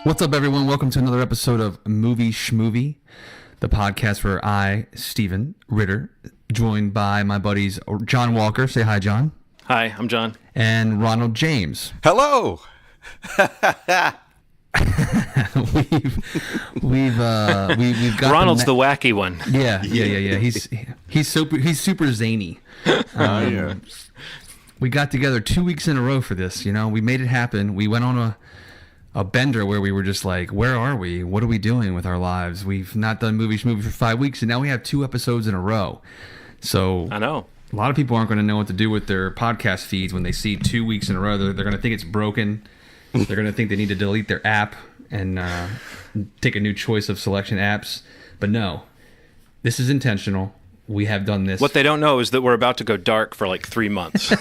What's up, everyone? Welcome to another episode of Movie Schmovie, the podcast where I, Steven Ritter, joined by my buddies John Walker. Say hi, John. Hi, I'm John. And Ronald James. Hello. we've got Ronald's the wacky one. Yeah. He's super zany. Yeah. We got together 2 weeks in a row for this. You know, we made it happen. We went on a bender where we were just like, where are we? What are we doing with our lives? We've not done movie for 5 weeks, and now we have 2 episodes in a row. So I know a lot of people aren't going to know what to do with their podcast feeds when they see 2 weeks in a row. They're going to think it's broken. They're going to think they need to delete their app and take a new choice of selection apps. But no, this is intentional. We have done this. What they don't know is that we're about to go dark for like 3 months.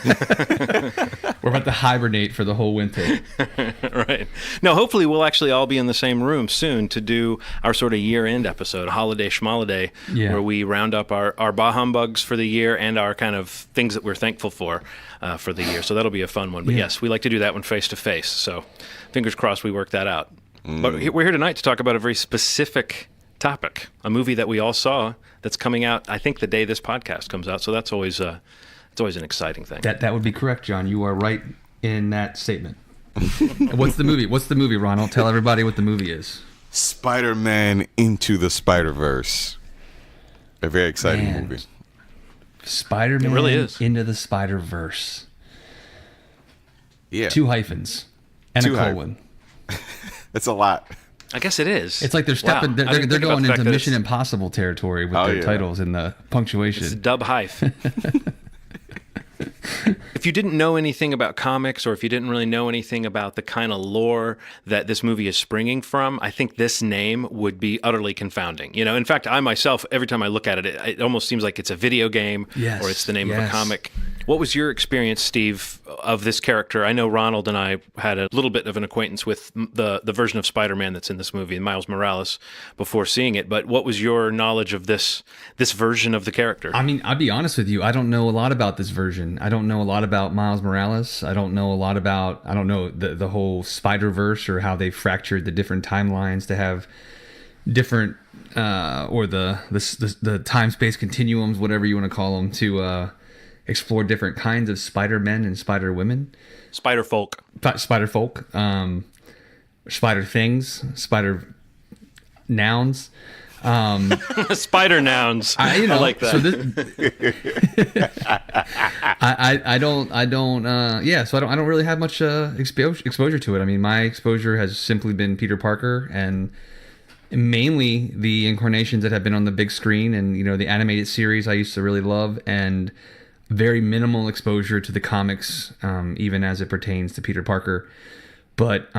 We're about to hibernate for the whole winter. Right. No, hopefully we'll actually all be in the same room soon to do our sort of year-end episode, Holiday Schmoliday, where we round up our bah humbugs for the year and our kind of things that we're thankful for the year. So that'll be a fun one. But yes, we like to do that one face-to-face. So fingers crossed we work that out. But we're here tonight to talk about a very specific topic, a movie that we all saw that's coming out, I think, the day this podcast comes out. So that's always an exciting thing. That would be correct, John. You are right in that statement. What's the movie, Ronald? Tell everybody what the movie is. Spider-Man Into the Spider-Verse. A very exciting movie. Spider-Man It really is. Into the Spider-Verse. Yeah. 2 hyphens and a colon. It's a lot. I guess it is. It's like they're stepping. Wow. They're going into Mission Impossible territory with their titles and the punctuation. It's dub hyph. If you didn't know anything about comics, or if you didn't really know anything about the kind of lore that this movie is springing from, I think this name would be utterly confounding. You know, in fact, I myself, every time I look at it, it almost seems like it's a video game or it's the name of a comic. What was your experience, Steve, of this character? I know Ronald and I had a little bit of an acquaintance with the version of Spider-Man that's in this movie, Miles Morales, before seeing it. But what was your knowledge of this version of the character? I mean, I'll be honest with you. I don't know a lot about this version. I don't know a lot about Miles Morales. I don't know the whole Spider-Verse or how they fractured the different timelines to have different or the time-space continuums, whatever you want to call them, to explore different kinds of Spider-Men and Spider-Women. Spider-folk. Spider-folk. Spider-things. Spider-Nouns. Spider-Nouns. I like that. So I don't really have much exposure to it. I mean, my exposure has simply been Peter Parker and mainly the incarnations that have been on the big screen and, you know, the animated series I used to really love, and very minimal exposure to the comics, even as it pertains to Peter Parker. But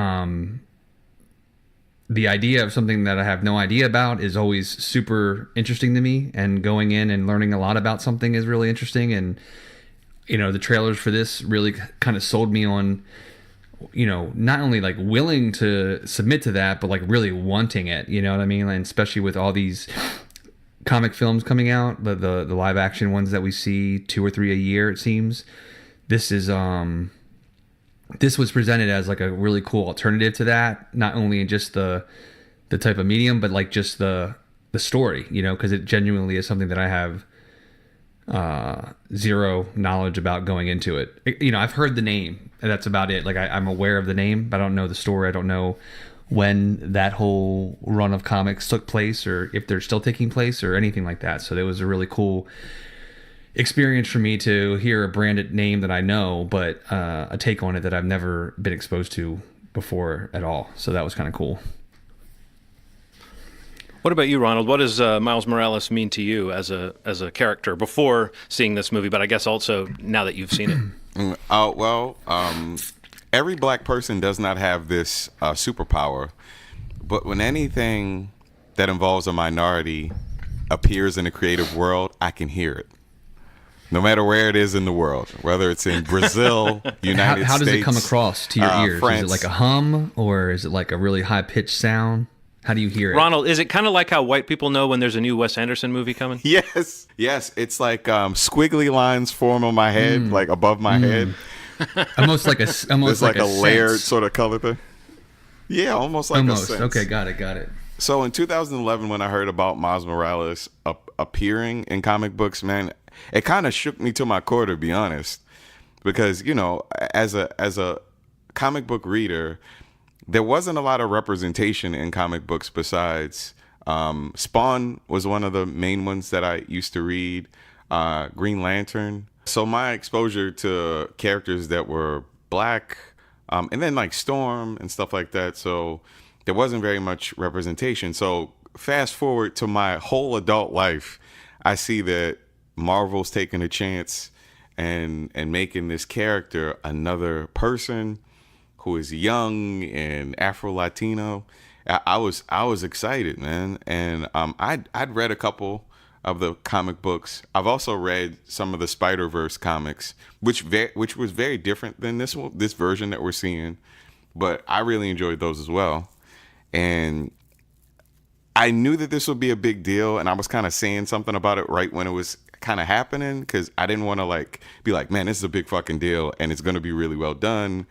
the idea of something that I have no idea about is always super interesting to me, and going in and learning a lot about something is really interesting. And, you know, the trailers for this really kind of sold me on, you know, not only like willing to submit to that, but like really wanting it, you know what I mean? And especially with all these comic films coming out, the live action ones that we see 2 or 3 a year, it seems. This was presented as like a really cool alternative to that, not only in just the type of medium, but like just the story, you know, because it genuinely is something that I have zero knowledge about going into it. You know, I've heard the name, and that's about it. Like I'm aware of the name, but I don't know the story. I don't know when that whole run of comics took place, or if they're still taking place, or anything like that. So it was a really cool experience for me to hear a branded name that I know, but a take on it that I've never been exposed to before at all. So that was kind of cool. What about you, Ronald? What does Miles Morales mean to you as a character before seeing this movie, but I guess also now that you've seen it? Every black person does not have this superpower, but when anything that involves a minority appears in the creative world, I can hear it. No matter where it is in the world, whether it's in Brazil, United States. How does it come across to your ears? France. Is it like a hum, or is it like a really high-pitched sound? How do you hear it? Ronald, is it kind of like how white people know when there's a new Wes Anderson movie coming? Yes. It's like squiggly lines form on my head, like above my head. Almost like a It's like a layered sort of color thing. Yeah, almost like Almost. a sense. Okay, got it. So in 2011, when I heard about Miles Morales appearing in comic books, man, it kind of shook me to my core, to be honest, because as a comic book reader, there wasn't a lot of representation in comic books besides Spawn was one of the main ones that I used to read, Green Lantern. So my exposure to characters that were black, and then like Storm and stuff like that. So there wasn't very much representation. So fast forward to my whole adult life, I see that Marvel's taking a chance and making this character another person who is young and Afro-Latino. I was excited, man. And I'd read a couple of the comic books. I've also read some of the Spider-Verse comics, which was very different than this version that we're seeing. But I really enjoyed those as well. And I knew that this would be a big deal, and I was kind of saying something about it right when it was kind of happening, because I didn't want to be like, man, this is a big fucking deal, and it's going to be really well done.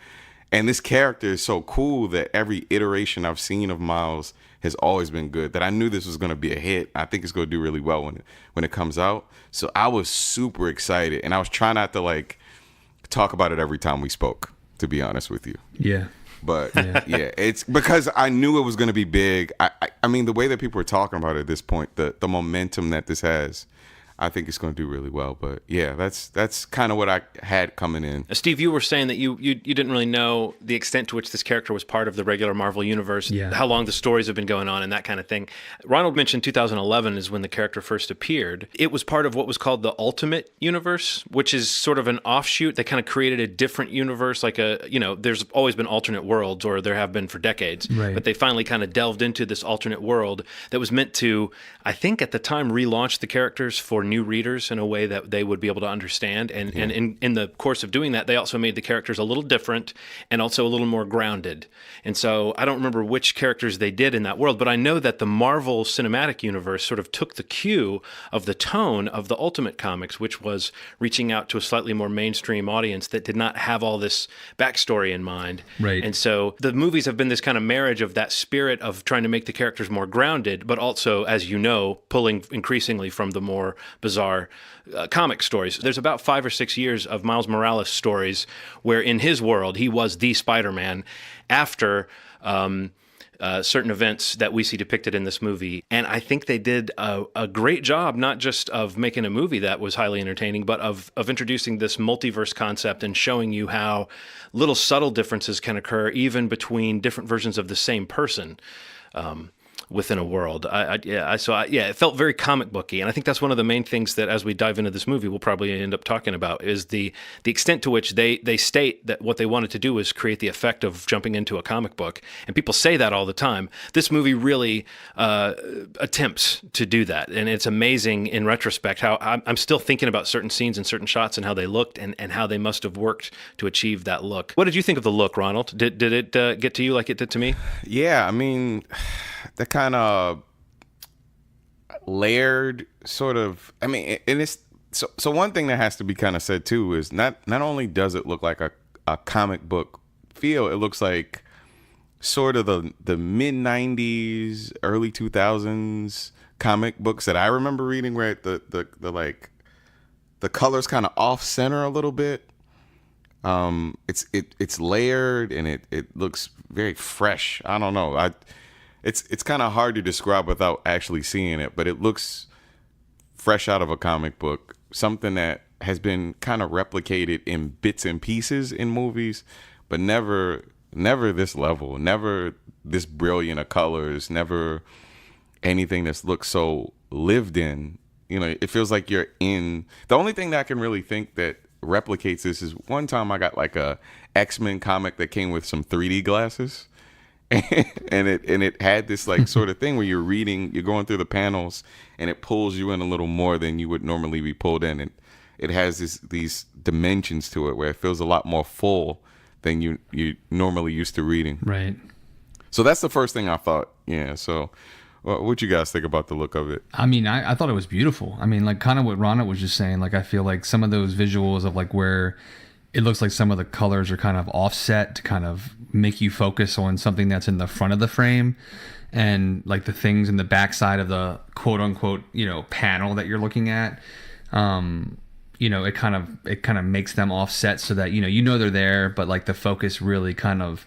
And this character is so cool that every iteration I've seen of Miles has always been good, that I knew this was going to be a hit. I think it's going to do really well when it comes out. So I was super excited, and I was trying not to talk about it every time we spoke, to be honest with you. Yeah. But yeah, it's because I knew it was going to be big. I mean, the way that people are talking about it at this point, the momentum that this has, I think it's going to do really well. But yeah, that's kind of what I had coming in. Steve, you were saying that you didn't really know the extent to which this character was part of the regular Marvel universe, how long the stories have been going on and that kind of thing. Ronald mentioned 2011 is when the character first appeared. It was part of what was called the Ultimate Universe, which is sort of an offshoot. They kind of created a different universe, there's always been alternate worlds, or there have been for decades, right. But they finally kind of delved into this alternate world that was meant to, I think at the time, relaunch the characters for new readers in a way that they would be able to understand. And in the course of doing that, they also made the characters a little different and also a little more grounded. And so I don't remember which characters they did in that world, but I know that the Marvel Cinematic Universe sort of took the cue of the tone of the Ultimate Comics, which was reaching out to a slightly more mainstream audience that did not have all this backstory in mind. Right. And so the movies have been this kind of marriage of that spirit of trying to make the characters more grounded, but also, as you know, pulling increasingly from the more bizarre comic stories. There's about 5 or 6 years of Miles Morales stories where in his world, he was the Spider-Man after certain events that we see depicted in this movie. And I think they did a great job, not just of making a movie that was highly entertaining, but of introducing this multiverse concept and showing you how little subtle differences can occur even between different versions of the same person. Within a world. It felt very comic booky. And I think that's one of the main things that as we dive into this movie, we'll probably end up talking about is the extent to which they state that what they wanted to do is create the effect of jumping into a comic book. And people say that all the time. This movie really attempts to do that. And it's amazing in retrospect how I'm still thinking about certain scenes and certain shots and how they looked and how they must have worked to achieve that look. What did you think of the look, Ronald? Did it get to you like it did to me? Yeah, I mean, the kind of layered sort of, I mean, and it's so one thing that has to be kind of said too is not only does it look like a comic book feel, it looks like sort of the mid 90s, early 2000s comic books that I remember reading, where the colors kind of off center a little bit. It's layered and it looks very fresh. I don't know. It's kind of hard to describe without actually seeing it, but it looks fresh out of a comic book, something that has been kind of replicated in bits and pieces in movies, but never this level, never this brilliant of colors, never anything that's looks so lived in. You know, it feels like you're in. The only thing that I can really think that replicates this is one time I got like a X-Men comic that came with some 3D glasses. and it had this like sort of thing where you're going through the panels and it pulls you in a little more than you would normally be pulled in, and it has these dimensions to it where it feels a lot more full than you normally used to reading. Right. So that's the first thing I thought. Yeah. So what you guys think about the look of it? I mean, I thought it was beautiful. I mean, like kind of what Ronald was just saying. Like I feel like some of those visuals of like where it looks like some of the colors are kind of offset to kind of make you focus on something that's in the front of the frame, and like the things in the backside of the quote unquote, panel that you're looking at. It kind of makes them offset so that, they're there, but like the focus really kind of,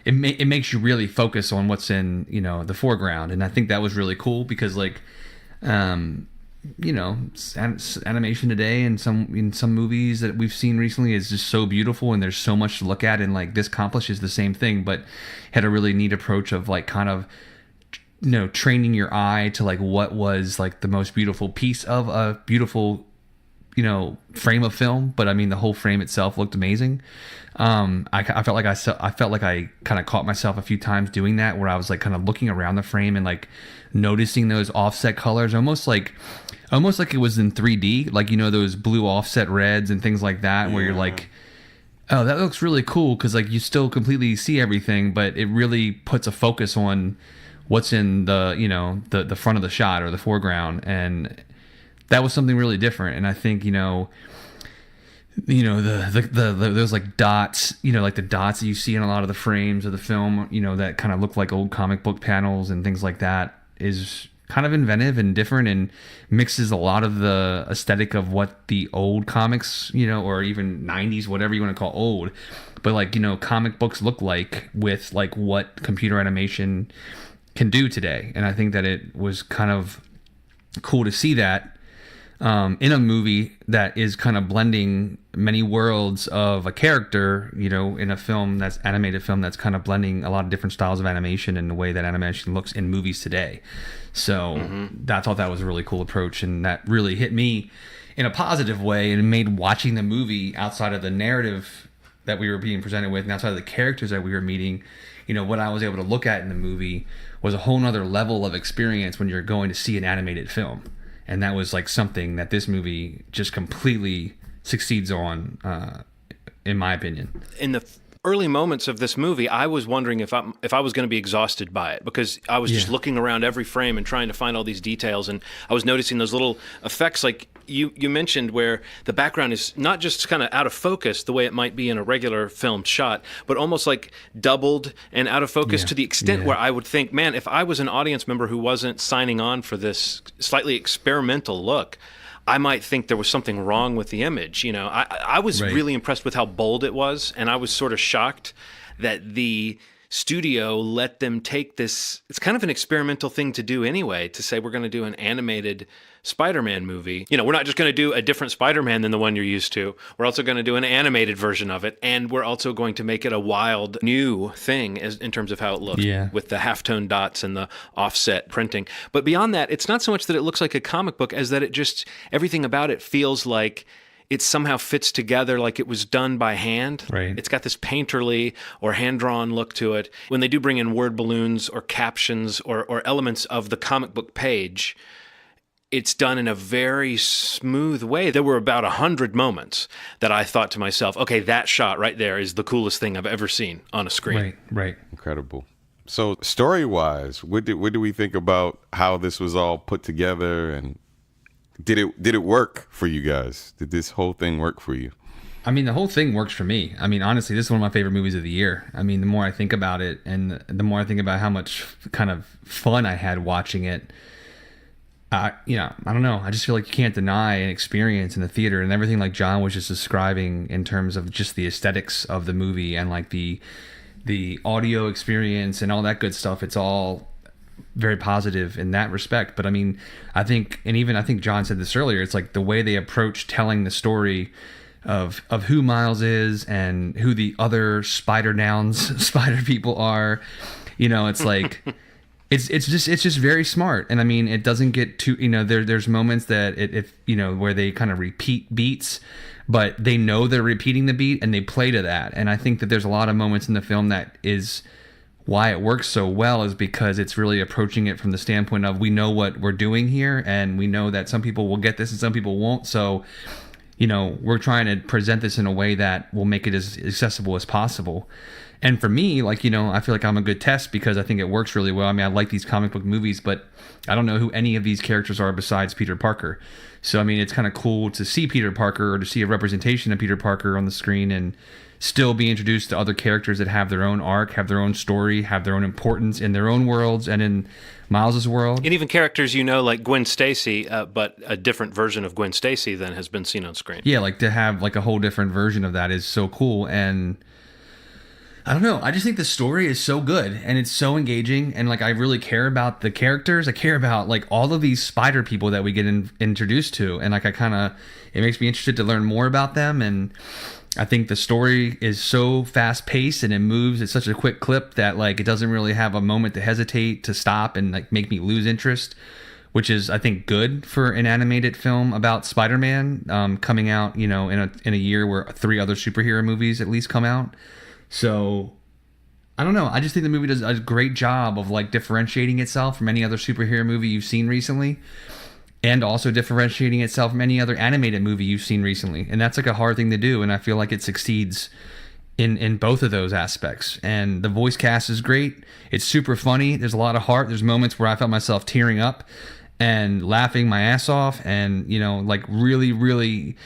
it makes you really focus on what's in, the foreground. And I think that was really cool because like, animation today and in some movies that we've seen recently is just so beautiful, and there's so much to look at, and like this accomplishes the same thing, but had a really neat approach of like kind of, training your eye to like what was like the most beautiful piece of a beautiful, frame of film. But I mean, the whole frame itself looked amazing. I felt like I kind of caught myself a few times doing that, where I was like kind of looking around the frame and like noticing those offset colors, almost like it was in 3D, like, those blue offset reds and things like that, where you're like, oh, that looks really cool, because like you still completely see everything, but it really puts a focus on what's in the the front of the shot or the foreground. And that was something really different. And I think the those like dots, like the dots that you see in a lot of the frames of the film, that kind of look like old comic book panels and things like that, is kind of inventive and different, and mixes a lot of the aesthetic of what the old comics, or even 90s, whatever you want to call old, but like, comic books look like, with like what computer animation can do today. And I think that it was kind of cool to see that in a movie that is kind of blending many worlds of a character, in a film that's animated film that's kind of blending a lot of different styles of animation and the way that animation looks in movies today. So I thought that was a really cool approach, and that really hit me in a positive way, and made watching the movie, outside of the narrative that we were being presented with and outside of the characters that we were meeting, what I was able to look at in the movie was a whole nother level of experience when you're going to see an animated film. And that was like something that this movie just completely succeeds on, in my opinion. In the early moments of this movie, I was wondering if I was going to be exhausted by it, because I was just looking around every frame and trying to find all these details, and I was noticing those little effects, like you mentioned, where the background is not just kind of out of focus the way it might be in a regular film shot, but almost like doubled and out of focus to the extent where I would think, man, if I was an audience member who wasn't signing on for this slightly experimental look, I might think there was something wrong with the image. I was really impressed with how bold it was, and I was sort of shocked that the studio let them take this. It's kind of an experimental thing to do anyway, to say we're going to do an animated Spider-Man movie. We're not just going to do a different Spider-Man than the one you're used to. We're also going to do an animated version of it, and we're also going to make it a wild new thing in terms of how it looks, with the halftone dots and the offset printing. But beyond that, it's not so much that it looks like a comic book as that it just, everything about it feels like it somehow fits together, like it was done by hand. Right. It's got this painterly or hand-drawn look to it. When they do bring in word balloons or captions or elements of the comic book page, it's done in a very smooth way. There were about 100 moments that I thought to myself, okay, that shot right there is the coolest thing I've ever seen on a screen. Right. Incredible. So story-wise, what do we think about how this was all put together, and did it work for you guys? Did this whole thing work for you? I mean, the whole thing works for me. I mean, honestly, this is one of my favorite movies of the year. I mean, the more I think about it, and the more I think about how much kind of fun I had watching it, I don't know. I just feel like you can't deny an experience in the theater, and everything like John was just describing in terms of just the aesthetics of the movie and like the audio experience and all that good stuff. It's all very positive in that respect. But I mean, I think John said this earlier, it's like the way they approach telling the story of who Miles is and who the other Spider-Nouns spider people are. It's like it's just very smart. And I mean, it doesn't get too, there's moments that where they kind of repeat beats, but they know they're repeating the beat and they play to that. And I think that there's a lot of moments in the film that is why it works so well, is because it's really approaching it from the standpoint of, we know what we're doing here, and we know that some people will get this and some people won't. So we're trying to present this in a way that will make it as accessible as possible. And for me, I feel like I'm a good test because I think it works really well. I mean, I like these comic book movies, but I don't know who any of these characters are besides Peter Parker. So, I mean, it's kind of cool to see Peter Parker or to see a representation of Peter Parker on the screen and still be introduced to other characters that have their own arc, have their own story, have their own importance in their own worlds and in Miles's world. And even characters like Gwen Stacy, but a different version of Gwen Stacy than has been seen on screen. Yeah, to have a whole different version of that is so cool. And I don't know, I just think the story is so good and it's so engaging, and I really care about the characters. I care about all of these spider people that we get introduced to, and it makes me interested to learn more about them. And I think the story is so fast paced and it moves at such a quick clip that it doesn't really have a moment to hesitate, to stop and make me lose interest, which is, I think, good for an animated film about Spider-Man coming out, in a year where 3 other superhero movies at least come out. So I don't know. I just think the movie does a great job of differentiating itself from any other superhero movie you've seen recently, and also differentiating itself from any other animated movie you've seen recently. And that's a hard thing to do, and I feel like it succeeds in both of those aspects. And the voice cast is great. It's super funny. There's a lot of heart. There's moments where I felt myself tearing up and laughing my ass off, and really, really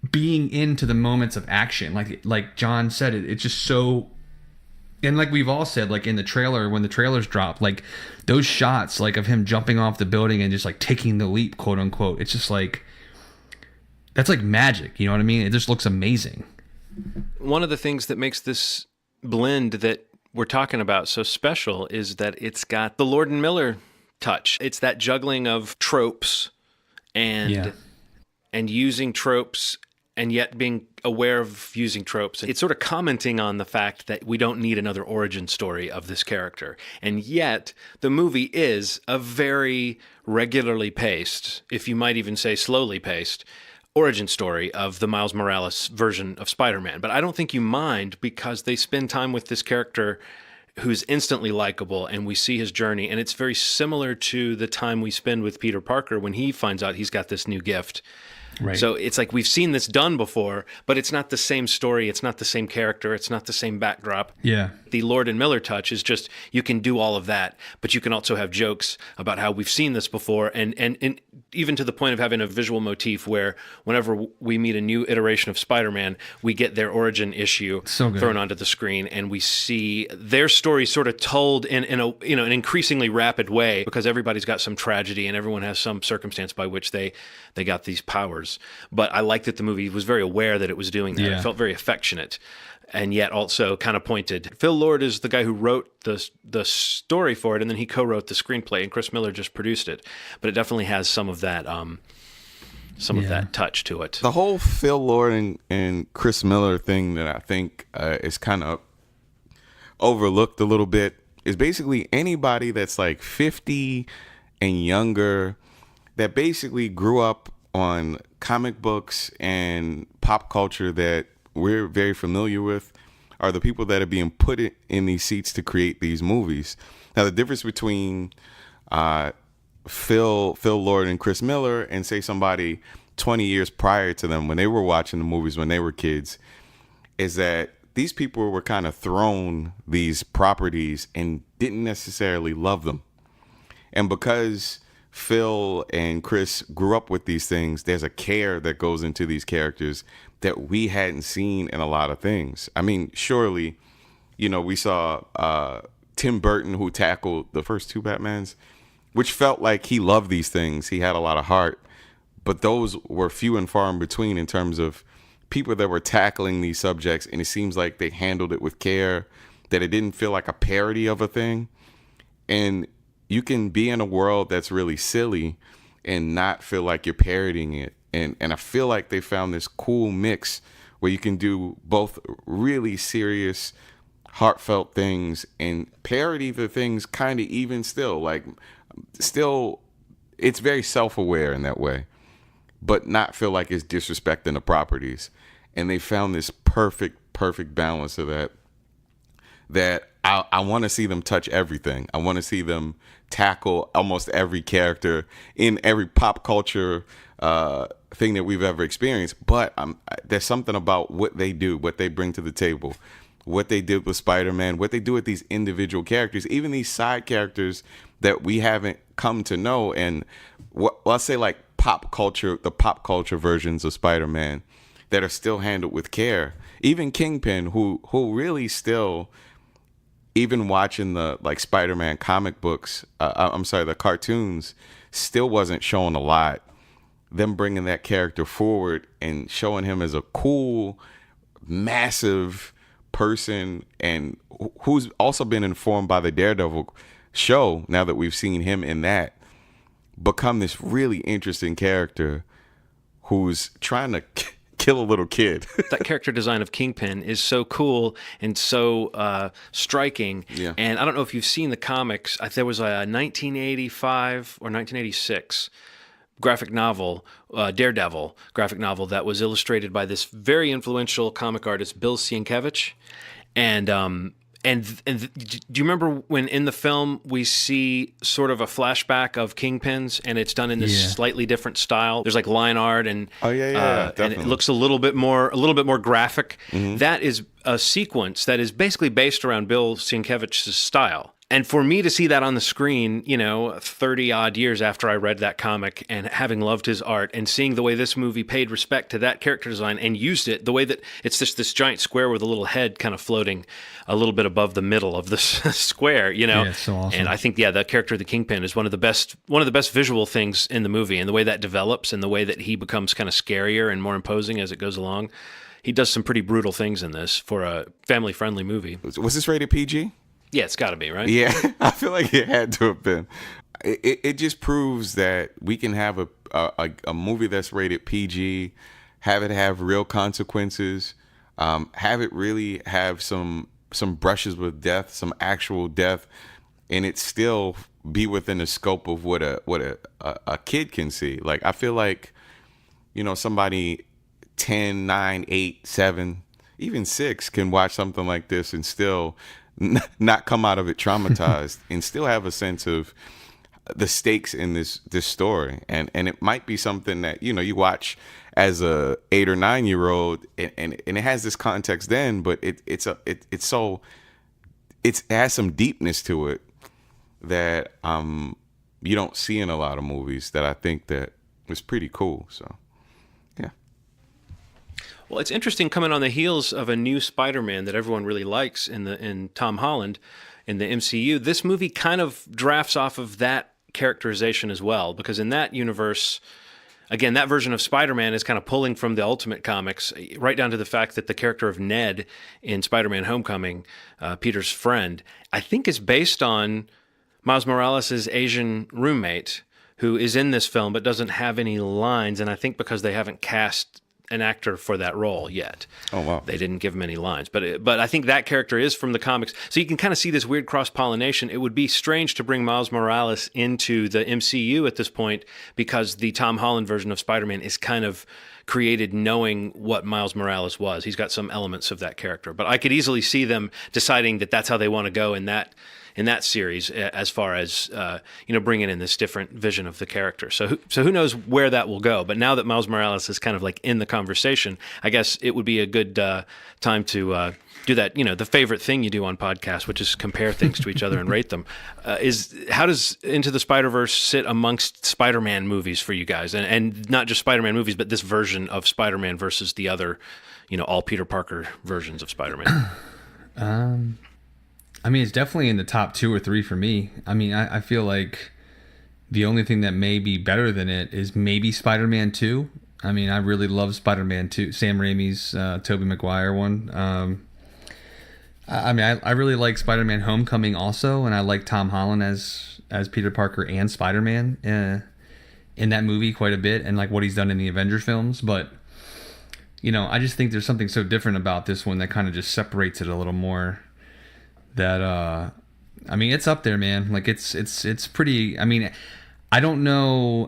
being into the moments of action. Like John said, it's just so. And we've all said, in the trailer, when the trailers drop, those shots, of him jumping off the building and just taking the leap, quote unquote, it's just that's magic. You know what I mean? It just looks amazing. One of the things that makes this blend that we're talking about so special is that it's got the Lord and Miller touch. It's that juggling of tropes and using tropes, and yet being aware of using tropes. It's sort of commenting on the fact that we don't need another origin story of this character. And yet, the movie is a very regularly paced, if you might even say slowly paced, origin story of the Miles Morales version of Spider-Man. But I don't think you mind, because they spend time with this character who's instantly likable, and we see his journey. And it's very similar to the time we spend with Peter Parker when he finds out he's got this new gift. Right. So it's we've seen this done before, but it's not the same story. It's not the same character. It's not the same backdrop. Yeah. The Lord and Miller touch is just, you can do all of that, but you can also have jokes about how we've seen this before. And even to the point of having a visual motif where whenever we meet a new iteration of Spider-Man, we get their origin issue thrown onto the screen, and we see their story sort of told in an increasingly rapid way, because everybody's got some tragedy and everyone has some circumstance by which they got these powers. But I liked that the movie was very aware that it was doing that. Yeah. It felt very affectionate, and yet also kind of pointed. Phil Lord is the guy who wrote the story for it, and then he co-wrote the screenplay, and Chris Miller just produced it. But it definitely has some of that of that touch to it. The whole Phil Lord and Chris Miller thing that I think is kind of overlooked a little bit is basically anybody that's 50 and younger that basically grew up on comic books and pop culture that we're very familiar with are the people that are being put in these seats to create these movies. Now, the difference between Phil Lord and Chris Miller and say somebody 20 years prior to them when they were watching the movies when they were kids is that these people were kind of thrown these properties and didn't necessarily love them. And because Phil and Chris grew up with these things, there's a care that goes into these characters that we hadn't seen in a lot of things. I mean, surely, we saw Tim Burton, who tackled the first 2 Batmans, which felt like he loved these things. He had a lot of heart, but those were few and far in between in terms of people that were tackling these subjects, and it seems like they handled it with care, that it didn't feel like a parody of a thing. And you can be in a world that's really silly and not feel like you're parodying it. And I feel like they found this cool mix where you can do both really serious, heartfelt things and parody the things kind of even still. Still, it's very self-aware in that way, but not feel like it's disrespecting the properties. And they found this perfect balance of that I want to see them touch everything. I want to see them tackle almost every character in every pop culture thing that we've ever experienced. But there's something about what they do, what they bring to the table, what they did with Spider-Man, what they do with these individual characters, even these side characters that we haven't come to know. And let's say like the pop culture versions of Spider-Man that are still handled with care. Even Kingpin, who really still, even watching the like Spider-Man comic books, the cartoons, still wasn't shown a lot. Them bringing that character forward and showing him as a cool, massive person, and who's also been informed by the Daredevil show, now that we've seen him in that, become this really interesting character who's trying to kill a little kid. That character design of Kingpin is so cool and so striking. Yeah. And I don't know if you've seen the comics. There was a 1985 or 1986 graphic novel, Daredevil graphic novel, that was illustrated by this very influential comic artist, Bill Sienkiewicz. And do you remember when in the film we see sort of a flashback of Kingpins, and it's done in this slightly different style? There's like line art, and and it looks a little bit more graphic. Mm-hmm. That is a sequence that is basically based around Bill Sienkiewicz's style. And for me to see that on the screen, 30 odd years after I read that comic and having loved his art, and seeing the way this movie paid respect to that character design and used it, the way that it's just this giant square with a little head kind of floating a little bit above the middle of the square, Yeah, it's so awesome. And I think, the character of the Kingpin is one of the best visual things in the movie, and the way that develops and the way that he becomes kind of scarier and more imposing as it goes along. He does some pretty brutal things in this for a family-friendly movie. Was this rated PG? Yeah, it's got to be, right? Yeah, I feel like it had to have been. It just proves that we can have a movie that's rated PG, have it have real consequences, have it really have some brushes with death, some actual death, and it still be within the scope of what a kid can see. Like, I feel like, somebody 10, 9, 8, 7, even 6 can watch something like this and still not come out of it traumatized and still have a sense of the stakes in this story. And it might be something that, you watch as a 8 or 9 year old, and it has this context then, but it has some deepness to it that you don't see in a lot of movies, that I think that was pretty cool. So yeah. Well, it's interesting, coming on the heels of a new Spider-Man that everyone really likes in Tom Holland in the MCU. This movie kind of drafts off of that characterization as well, because in that universe, again, that version of Spider-Man is kind of pulling from the Ultimate Comics, right down to the fact that the character of Ned in Spider-Man Homecoming, Peter's friend, I think is based on Miles Morales' Asian roommate, who is in this film but doesn't have any lines, and I think because they haven't cast an actor for that role yet. Oh, wow. They didn't give him any lines. But I think that character is from the comics. So you can kind of see this weird cross-pollination. It would be strange to bring Miles Morales into the MCU at this point, because the Tom Holland version of Spider-Man is kind of created knowing what Miles Morales was. He's got some elements of that character. But I could easily see them deciding that that's how they want to go in that series, as far as bringing in this different vision of the character. So who knows where that will go? But now that Miles Morales is kind of like in the conversation, I guess it would be a good time to do that. The favorite thing you do on podcasts, which is compare things to each other and rate them. Is how does Into the Spider-Verse sit amongst Spider-Man movies for you guys, and not just Spider-Man movies, but this version of Spider-Man versus the other, all Peter Parker versions of Spider-Man? I mean, it's definitely in the top 2 or 3 for me. I mean, I feel like the only thing that may be better than it is maybe Spider-Man 2. I mean, I really love Spider-Man 2, Sam Raimi's Tobey Maguire one. I really like Spider-Man Homecoming also, and I like Tom Holland as Peter Parker and Spider-Man in that movie quite a bit, and like what he's done in the Avengers films. But, I just think there's something so different about this one that kind of just separates it a little more. That it's up there, man. Like it's pretty. I mean, I don't know,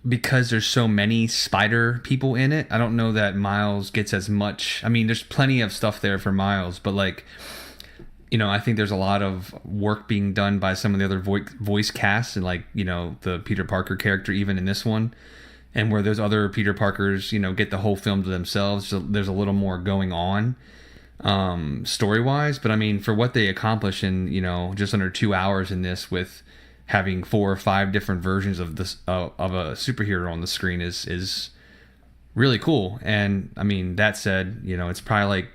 because there's so many spider people in it. I don't know that Miles gets as much. I mean, there's plenty of stuff there for Miles, but like, I think there's a lot of work being done by some of the other voice casts, and like, the Peter Parker character, even in this one, and where those other Peter Parkers, get the whole film to themselves. So there's a little more going on story wise. But I mean, for what they accomplish in just under 2 hours in this, with having 4 or 5 different versions of this of a superhero on the screen is really cool. And I mean, that said, it's probably like,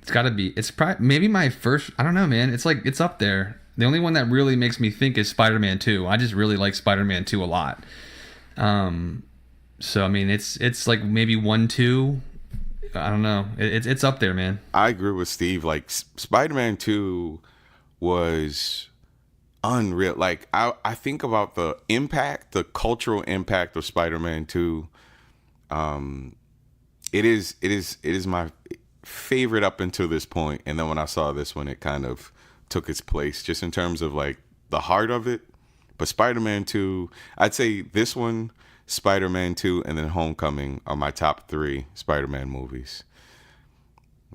it's probably maybe my first, I don't know, man. It's like, it's up there. The only one that really makes me think is Spider-Man 2. I just really like Spider-Man 2 a lot. So I mean, it's like maybe 1, 2. I don't know. It's up there, man. I agree with Steve. Like Spider-Man 2 was unreal. Like I think about the cultural impact of Spider-Man 2. It is my favorite up until this point, and then when I saw this one, it kind of took its place just in terms of like the heart of it. But Spider-Man 2, I'd say this one, Spider-Man 2, and then Homecoming are my top 3 Spider-Man movies.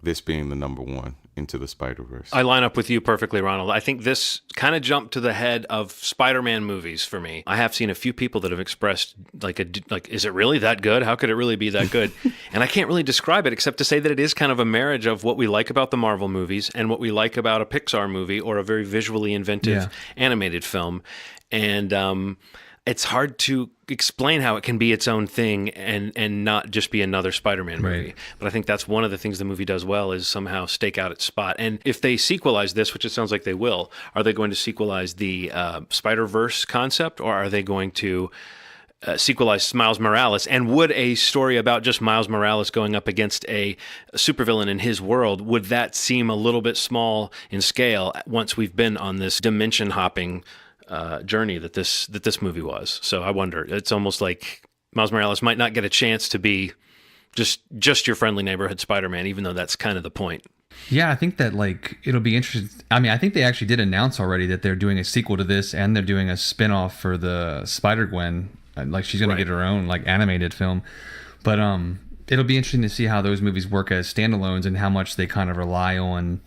This being the number 1, Into the Spider-Verse. I line up with you perfectly, Ronald. I think this kind of jumped to the head of Spider-Man movies for me. I have seen a few people that have expressed like, is it really that good? How could it really be that good? And I can't really describe it except to say that it is kind of a marriage of what we like about the Marvel movies and what we like about a Pixar movie or a very visually inventive animated film. And it's hard to explain how it can be its own thing and not just be another Spider-Man movie. Right. But I think that's one of the things the movie does well, is somehow stake out its spot. And if they sequelize this, which it sounds like they will, are they going to sequelize the Spider-Verse concept, or are they going to sequelize Miles Morales? And would a story about just Miles Morales going up against a supervillain in his world, would that seem a little bit small in scale once we've been on this dimension hopping journey that this movie was? So I wonder, it's almost like Miles Morales might not get a chance to be just your friendly neighborhood Spider-Man, even though that's kind of the point. Yeah, I think that like it'll be interesting. I mean, I think they actually did announce already that they're doing a sequel to this, and they're doing a spin-off for the Spider-Gwen. Like she's gonna get her own like animated film. But it'll be interesting to see how those movies work as standalones and how much they kind of rely on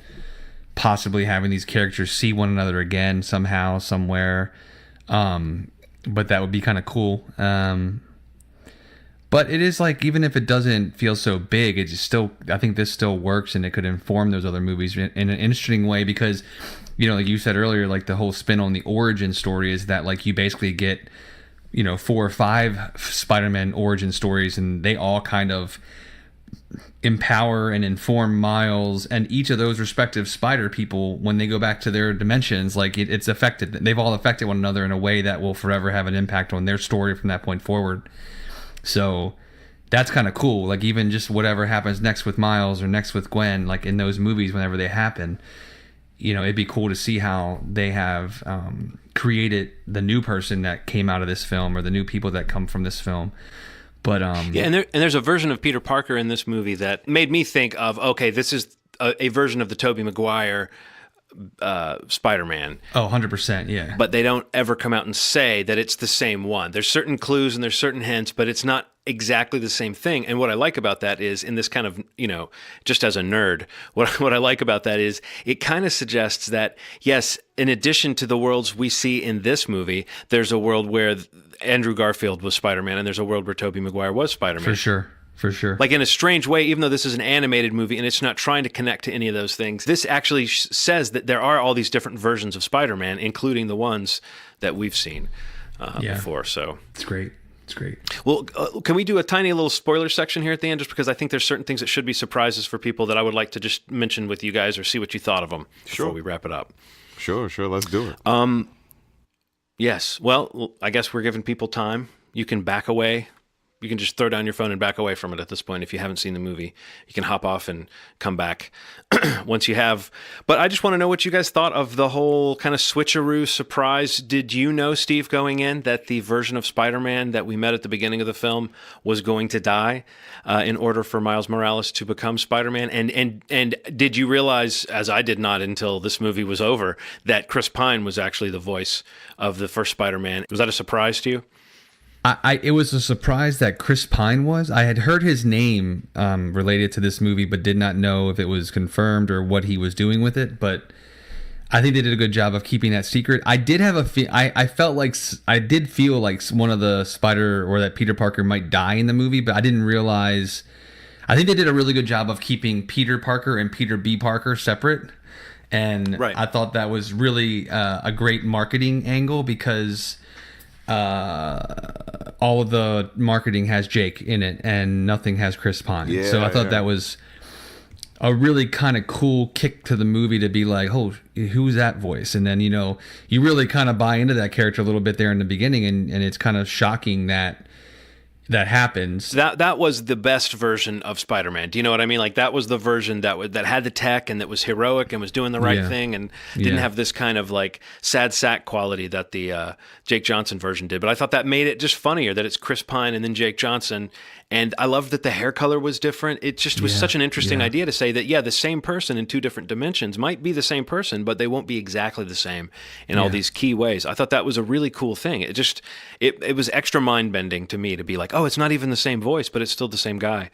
possibly having these characters see one another again somehow, somewhere. But that would be kind of cool. But it is like, even if it doesn't feel so big, it's still, I think this still works, and it could inform those other movies in an interesting way, because, like you said earlier, like the whole spin on the origin story is that like you basically get, 4 or 5 Spider-Man origin stories, and they all kind of empower and inform Miles and each of those respective spider people when they go back to their dimensions. Like it's affected, they've all affected one another in a way that will forever have an impact on their story from that point forward. So that's kind of cool. Like even just whatever happens next with Miles or next with Gwen, like in those movies, whenever they happen, it'd be cool to see how they have created the new person that came out of this film, or the new people that come from this film. But and there's a version of Peter Parker in this movie that made me think of, okay, this is a version of the Tobey Maguire Spider-Man. Oh, 100%, yeah. But they don't ever come out and say that it's the same one. There's certain clues and there's certain hints, but it's not exactly the same thing. And what I like about that is, in this kind of, just as a nerd, what I like about that is it kind of suggests that, yes, in addition to the worlds we see in this movie, there's a world where Andrew Garfield was Spider-Man, and there's a world where Tobey Maguire was Spider-Man. For sure. Like in a strange way, even though this is an animated movie and it's not trying to connect to any of those things, this actually says that there are all these different versions of Spider-Man, including the ones that we've seen before. So it's great. It's great. Well, can we do a tiny little spoiler section here at the end, just because I think there's certain things that should be surprises for people that I would like to just mention with you guys, or see what you thought of them before we wrap it up. Sure. Let's do it. Yes. Well, I guess we're giving people time. You can back away. You can just throw down your phone and back away from it at this point if you haven't seen the movie. You can hop off and come back once you have. But I just want to know what you guys thought of the whole kind of switcheroo surprise. Did you know, Steve, going in, that the version of Spider-Man that we met at the beginning of the film was going to die in order for Miles Morales to become Spider-Man? And did you realize, as I did not until this movie was over, that Chris Pine was actually the voice of the first Spider-Man? Was that a surprise to you? It was a surprise that Chris Pine was. I had heard his name related to this movie, but did not know if it was confirmed or what he was doing with it. But I think they did a good job of keeping that secret. I did have I felt like I did feel like one of the Spider or that Peter Parker might die in the movie, but I didn't realize. I think they did a really good job of keeping Peter Parker and Peter B. Parker separate. And I thought that was really a great marketing angle because all of the marketing has Jake in it and nothing has Chris Pine. Yeah, so I thought that was a really kind of cool kick to the movie to be like, oh, who's that voice? And then, you really kind of buy into that character a little bit there in the beginning. And it's kind of shocking that happens. That was the best version of Spider-Man. Do you know what I mean? Like that was the version that had the tech and that was heroic and was doing the right thing and didn't have this kind of like sad sack quality that the Jake Johnson version did. But I thought that made it just funnier that it's Chris Pine and then Jake Johnson. And I loved that the hair color was different. It just was such an interesting idea to say that, the same person in two different dimensions might be the same person, but they won't be exactly the same in all these key ways. I thought that was a really cool thing. It was extra mind-bending to me to be like, oh, it's not even the same voice, but it's still the same guy.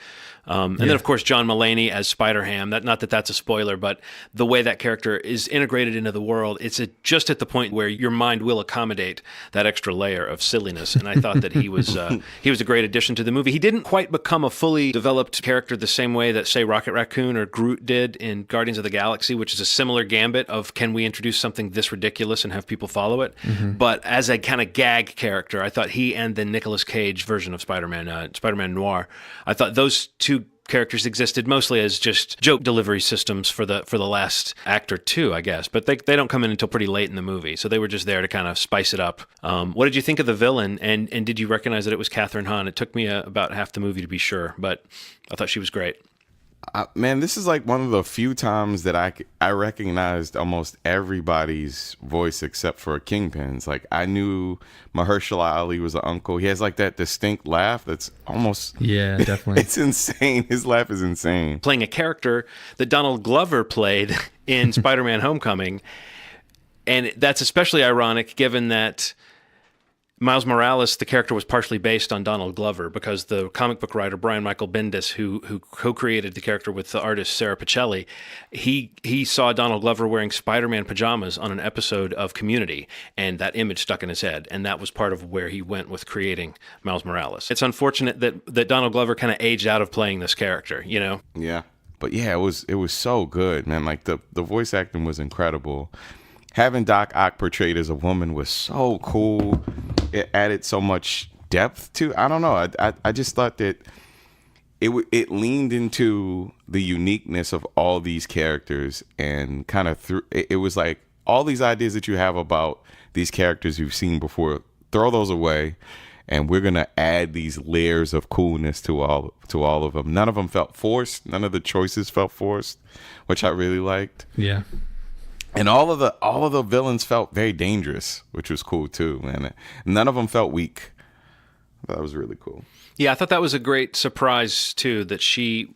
And then, of course, John Mulaney as Spider-Ham. Not that that's a spoiler, but the way that character is integrated into the world, it's just at the point where your mind will accommodate that extra layer of silliness. And I thought that he was a great addition to the movie. He didn't quite become a fully developed character the same way that, say, Rocket Raccoon or Groot did in Guardians of the Galaxy, which is a similar gambit of can we introduce something this ridiculous and have people follow it? Mm-hmm. But as a kind of gag character, I thought he and the Nicolas Cage version of Spider-Man, Spider-Man Noir, I thought those two characters existed mostly as just joke delivery systems for the last act or two, I guess. But they don't come in until pretty late in the movie, so they were just there to kind of spice it up. What did you think of the villain, and did you recognize that it was Catherine Hahn? It took me about half the movie to be sure, but I thought she was great. Man, this is like one of the few times that I recognized almost everybody's voice except for Kingpin's. Like I knew Mahershala Ali was an uncle. He has like that distinct laugh that's almost definitely. It's insane. His laugh is insane. Playing a character that Donald Glover played in Spider-Man: Homecoming, and that's especially ironic given that Miles Morales, the character, was partially based on Donald Glover because the comic book writer Brian Michael Bendis, who co-created the character with the artist Sarah Pichelli, he saw Donald Glover wearing Spider-Man pajamas on an episode of Community, and that image stuck in his head, and that was part of where he went with creating Miles Morales. It's unfortunate that Donald Glover kind of aged out of playing this character, Yeah, but it was so good, man. Like the voice acting was incredible. Having Doc Ock portrayed as a woman was so cool. It added so much depth to. I don't know. I just thought that it leaned into the uniqueness of all these characters and kind of it was like all these ideas that you have about these characters you've seen before. Throw those away, and we're gonna add these layers of coolness to all of them. None of them felt forced. None of the choices felt forced, which I really liked. Yeah. And all of the villains felt very dangerous, which was cool too, man. None of them felt weak. That was really cool. Yeah, I thought that was a great surprise too, that she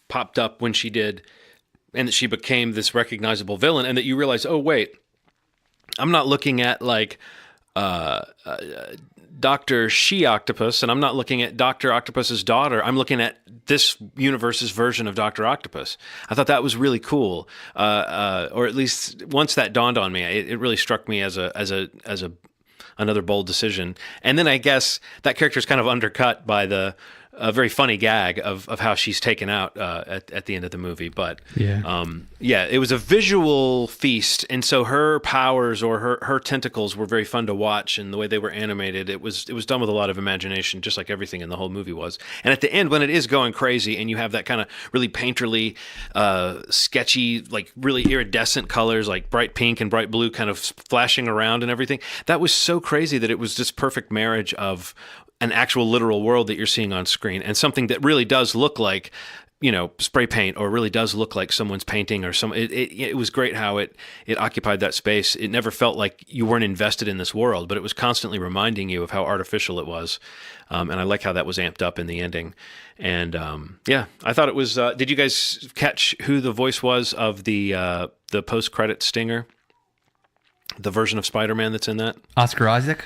popped up when she did, and that she became this recognizable villain, and that you realize, oh wait, I'm not looking at like Dr. She-Octopus, and I'm not looking at Dr. Octopus's daughter. I'm looking at this universe's version of Dr. Octopus. I thought that was really cool, or at least once that dawned on me, it really struck me as another bold decision. And then I guess that character is kind of undercut by a very funny gag of how she's taken out at the end of the movie. But it was a visual feast, and so her powers or her tentacles were very fun to watch, and the way they were animated, it was done with a lot of imagination, just like everything in the whole movie was. And at the end, when it is going crazy, and you have that kind of really painterly, sketchy, like really iridescent colors, like bright pink and bright blue, kind of flashing around and everything, that was so crazy that it was this perfect marriage of an actual literal world that you're seeing on screen and something that really does look like, spray paint, or really does look like someone's painting or it was great how it occupied that space. It never felt like you weren't invested in this world, but it was constantly reminding you of how artificial it was. And I like how that was amped up in the ending. And I thought it was, did you guys catch who the voice was of the post-credit stinger? The version of Spider-Man that's in that? Oscar Isaac?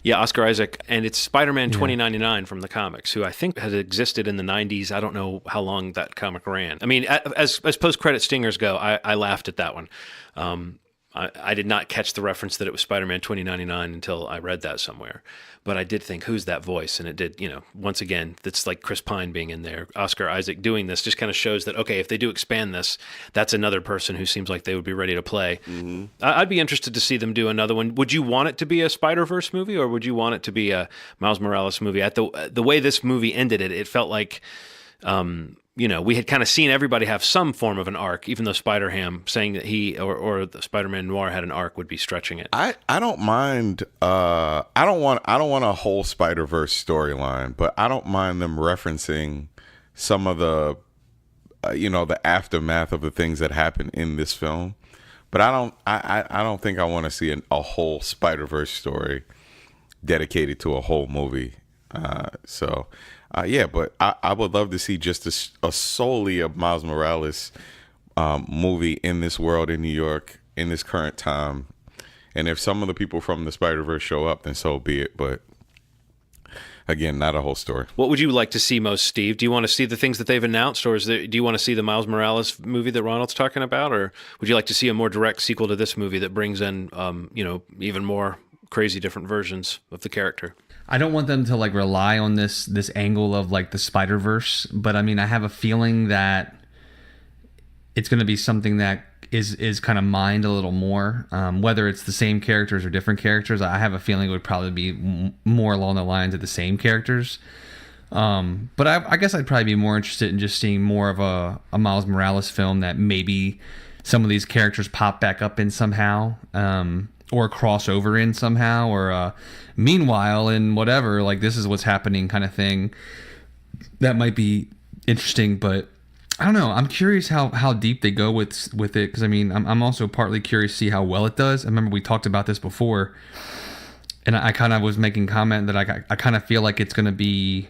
Yeah, Oscar Isaac, and it's Spider-Man 2099 from the comics, who I think has existed in the 90s. I don't know how long that comic ran. I mean, as post-credit stingers go, I laughed at that one. I did not catch the reference that it was Spider-Man 2099 until I read that somewhere. But I did think, who's that voice? And it did, once again, that's like Chris Pine being in there. Oscar Isaac doing this just kind of shows that, okay, if they do expand this, that's another person who seems like they would be ready to play. Mm-hmm. I'd be interested to see them do another one. Would you want it to be a Spider-Verse movie, or would you want it to be a Miles Morales movie? At the way this movie ended it felt like... we had kind of seen everybody have some form of an arc, even though Spider-Ham saying that he or the Spider-Man Noir had an arc would be stretching it. I don't mind. I don't want a whole Spider-Verse storyline, but I don't mind them referencing some of the, the aftermath of the things that happened in this film. But I don't think I want to see a whole Spider-Verse story dedicated to a whole movie. But I would love to see just a solely a Miles Morales movie in this world in New York in this current time. And if some of the people from the Spider-Verse show up, then so be it. But again, not a whole story. What would you like to see most, Steve? Do you want to see the things that they've announced, or do you want to see the Miles Morales movie that Ronald's talking about, or would you like to see a more direct sequel to this movie that brings in, even more crazy different versions of the character? I don't want them to like rely on this angle of like the Spider-Verse, but I mean, I have a feeling that it's going to be something that is kind of mined a little more, whether it's the same characters or different characters. I have a feeling it would probably be more along the lines of the same characters. But I guess I'd probably be more interested in just seeing more of a Miles Morales film that maybe some of these characters pop back up in somehow, or cross over in somehow, or meanwhile in whatever, like this is what's happening kind of thing. That might be interesting, but I don't know. I'm curious how deep they go with it, because I mean, I'm also partly curious to see how well it does. I remember we talked about this before, and I kind of was making comment that I kind of feel like it's going to be...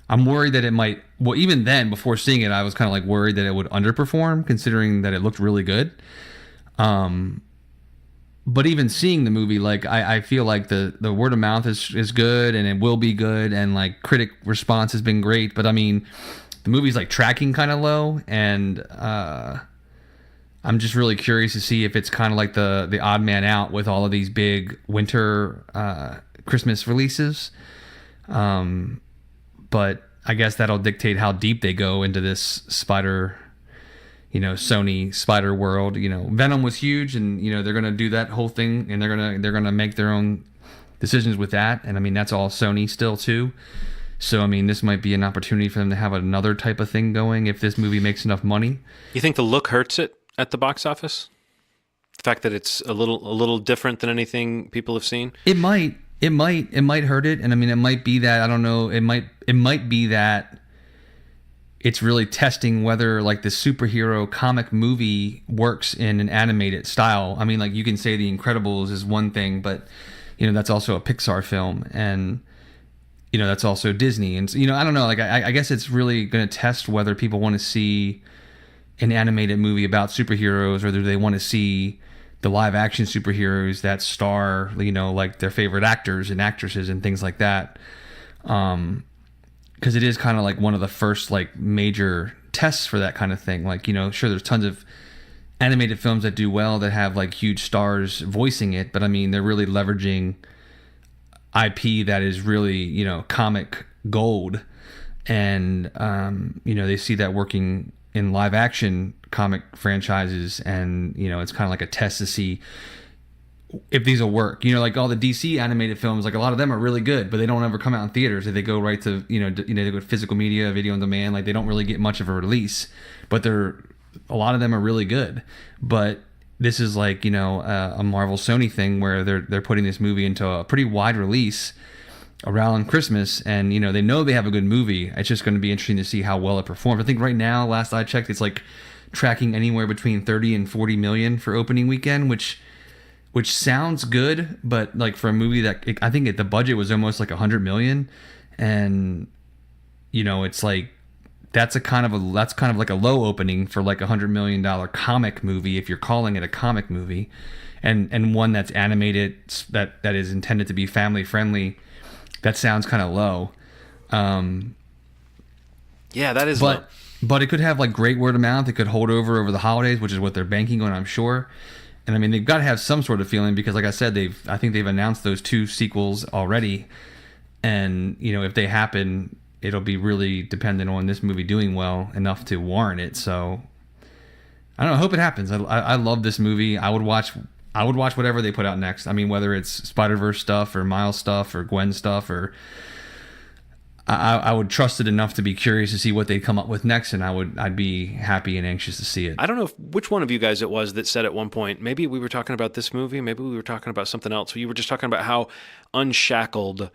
I'm worried that it might... Well, even then, before seeing it, I was kind of like worried that it would underperform, considering that it looked really good. But even seeing the movie, like I feel like the word of mouth is good, and it will be good, and like critic response has been great. But I mean, the movie's like tracking kind of low, and I'm just really curious to see if it's kind of like the odd man out with all of these big winter Christmas releases. But I guess that'll dictate how deep they go into this Sony Spider world. Venom was huge, and they're gonna do that whole thing, and they're gonna make their own decisions with that. And I mean, that's all Sony still too. So I mean, this might be an opportunity for them to have another type of thing going if this movie makes enough money. You think the look hurts it at the box office? The fact that it's a little different than anything people have seen? It might hurt it, and I mean, it might be that, I don't know, it might be that it's really testing whether like the superhero comic movie works in an animated style. I mean, like you can say The Incredibles is one thing, but that's also a Pixar film, and that's also Disney, and I don't know. Like I guess it's really going to test whether people want to see an animated movie about superheroes, or do they want to see the live action superheroes that star like their favorite actors and actresses and things like that. Because it is kind of like one of the first like major tests for that kind of thing. Like, sure, there's tons of animated films that do well that have like huge stars voicing it, but I mean, they're really leveraging IP that is really, comic gold. And, they see that working in live action comic franchises, and, it's kind of like a test to see if these will work. Like all the DC animated films, like a lot of them are really good, but they don't ever come out in theaters. They go right to, they go to physical media, video on demand. Like they don't really get much of a release, but a lot of them are really good. But this is like, a Marvel Sony thing where they're putting this movie into a pretty wide release around Christmas, and, they know they have a good movie. It's just going to be interesting to see how well it performs. I think right now, last I checked, it's like tracking anywhere between 30 and 40 million for opening weekend, which sounds good, but like for a movie that I think the budget was almost like 100 million, and it's like that's kind of like a low opening for like $100 million comic movie, if you're calling it a comic movie, and one that's animated that is intended to be family friendly. That sounds kind of low. Yeah, that is low. But it could have like great word of mouth. It could hold over the holidays, which is what they're banking on, I'm sure. And I mean, they've got to have some sort of feeling because, like I said, I think they've announced those 2 sequels already. And, you know, if they happen, it'll be really dependent on this movie doing well enough to warrant it. So I don't know. I hope it happens. I love this movie. I would watch whatever they put out next. I mean, whether it's Spider-Verse stuff or Miles stuff or Gwen stuff, or I would trust it enough to be curious to see what they come up with next, and I'd be happy and anxious to see it. I don't know which one of you guys it was that said at one point, maybe we were talking about this movie, maybe we were talking about something else. You were just talking about how unshackled,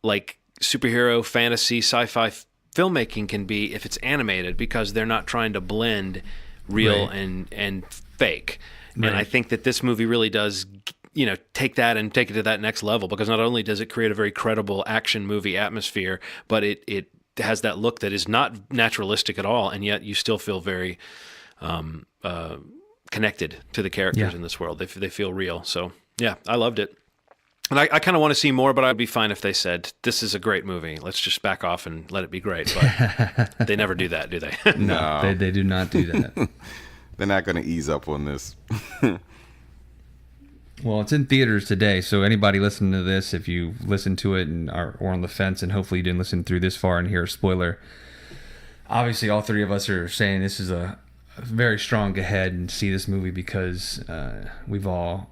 like, superhero, fantasy, sci-fi filmmaking can be if it's animated, because they're not trying to blend real and fake. Right. And I think that this movie really does, you know, take that and take it to that next level, because not only does it create a very credible action movie atmosphere, but it has that look that is not naturalistic at all, and yet you still feel very connected to the characters in this world. They feel real. So yeah, I loved it. And I kind of want to see more, but I'd be fine if they said, this is a great movie, let's just back off and let it be great. But they never do that, do they? No, they do not do that. They're not going to ease up on this. Well, it's in theaters today, so anybody listening to this, if you listen to it and are on the fence, and hopefully you didn't listen through this far and hear a spoiler, obviously all 3 of us are saying this is a very strong go ahead and see this movie, because we all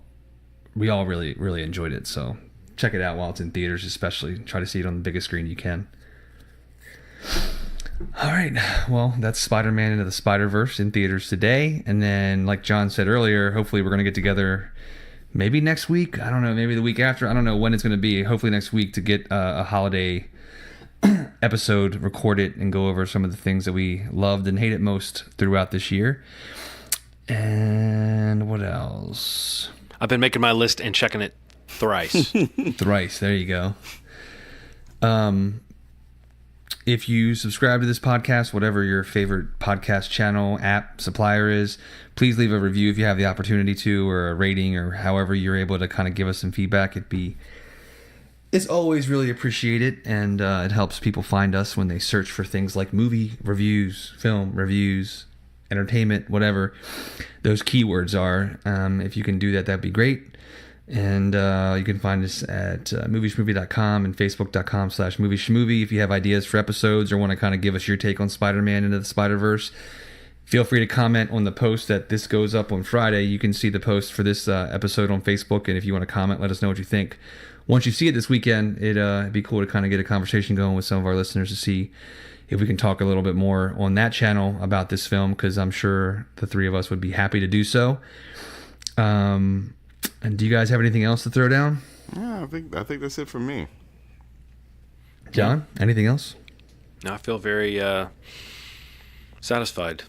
really, really enjoyed it. So check it out while it's in theaters, especially. Try to see it on the biggest screen you can. All right. Well, that's Spider-Man Into the Spider-Verse in theaters today. And then, like John said earlier, hopefully we're going to get together maybe next week. I don't know. Maybe the week after. I don't know when it's going to be. Hopefully next week to get a holiday episode recorded and go over some of the things that we loved and hated most throughout this year. And what else? I've been making my list and checking it thrice. Thrice. There you go. If you subscribe to this podcast, whatever your favorite podcast channel, app, supplier is, please leave a review if you have the opportunity to, or a rating, or however you're able to kind of give us some feedback. It's always really appreciated, and it helps people find us when they search for things like movie reviews, film reviews, entertainment, whatever those keywords are. If you can do that, that'd be great. And you can find us at movieshmovie.com and facebook.com/movieschmovie. If you have ideas for episodes or want to kind of give us your take on Spider-Man Into the Spider-Verse, feel free to comment on the post that this goes up on Friday. You can see the post for this episode on Facebook, and if you want to comment, let us know what you think. Once you see it this weekend, it'd be cool to kind of get a conversation going with some of our listeners to see if we can talk a little bit more on that channel about this film, because I'm sure the 3 of us would be happy to do so. And do you guys have anything else to throw down? Yeah, I think that's it for me. John, anything else? No, I feel very satisfied.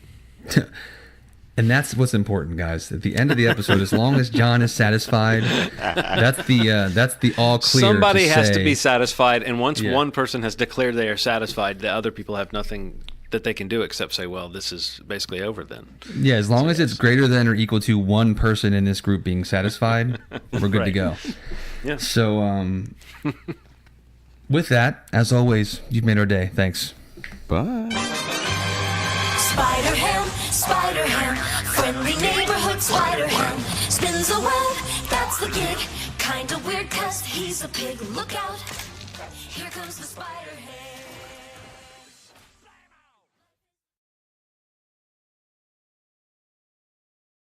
And that's what's important, guys. At the end of the episode, as long as John is satisfied, that's the all clear. Somebody has to be satisfied, and once one person has declared they are satisfied, the other people have nothing that they can do except say, well, this is basically over then. Yeah, as long as it's greater than or equal to one person in this group being satisfied, we're good to go. Yeah. So with that, as always, you've made our day. Thanks. Bye. Spider-Ham, friendly neighborhood Spider-Ham, spins a web, that's the gig, kinda weird 'cause he's a pig, look out, here comes the Spider-Ham.